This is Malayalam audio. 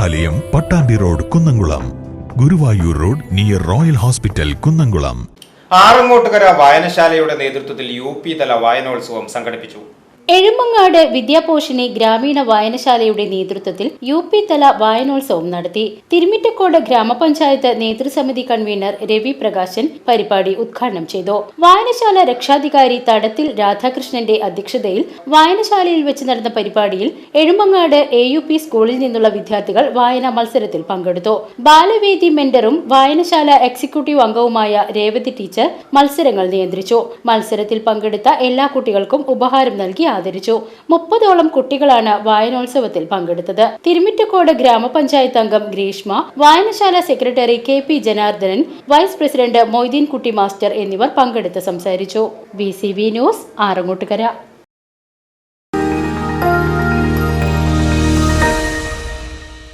വിദ്യാലയം, Pattambi road, Kunnamkulam. Guruvayur road near royal hospital, Kunnamkulam. Arangottukara വായനശാലയുടെ നേതൃത്വത്തിൽ UP തല വായനോത്സവം സംഘടിപ്പിച്ചു. എഴുമങ്ങാട് വിദ്യാപോഷിണി ഗ്രാമീണ വായനശാലയുടെ നേതൃത്വത്തിൽ UP തല വായനോത്സവം നടത്തി. തിരുമിറ്റക്കോട് ഗ്രാമപഞ്ചായത്ത് നേതൃസമിതി കൺവീനർ രവി പ്രകാശൻ പരിപാടി ഉദ്ഘാടനം ചെയ്തു. വായനശാല രക്ഷാധികാരി തടത്തിൽ രാധാകൃഷ്ണന്റെ അധ്യക്ഷതയിൽ വായനശാലയിൽ വെച്ച് നടന്ന പരിപാടിയിൽ എഴുമങ്ങാട് AUP സ്കൂളിൽ നിന്നുള്ള വിദ്യാർത്ഥികൾ വായനാ മത്സരത്തിൽ പങ്കെടുത്തു. ബാലവേദി മെന്ററും വായനശാല എക്സിക്യൂട്ടീവ് അംഗവുമായ രേവതി ടീച്ചർ മത്സരങ്ങൾ നിയന്ത്രിച്ചു. മത്സരത്തിൽ പങ്കെടുത്ത എല്ലാ കുട്ടികൾക്കും ഉപഹാരം നൽകി ആദരിച്ചു. 30ഓളം കുട്ടികളാണ് വായനോത്സവത്തിൽ പങ്കെടുത്തത്. തിരുമിറ്റക്കോട് ഗ്രാമപഞ്ചായത്ത് അംഗം ഗ്രീഷ്മ, വായനശാല secretary KP Janardhanan, vice president Moideen Kutty master എന്നിവർ പങ്കെടുത്ത് സംസാരിച്ചു. VCV news, Arangottukara.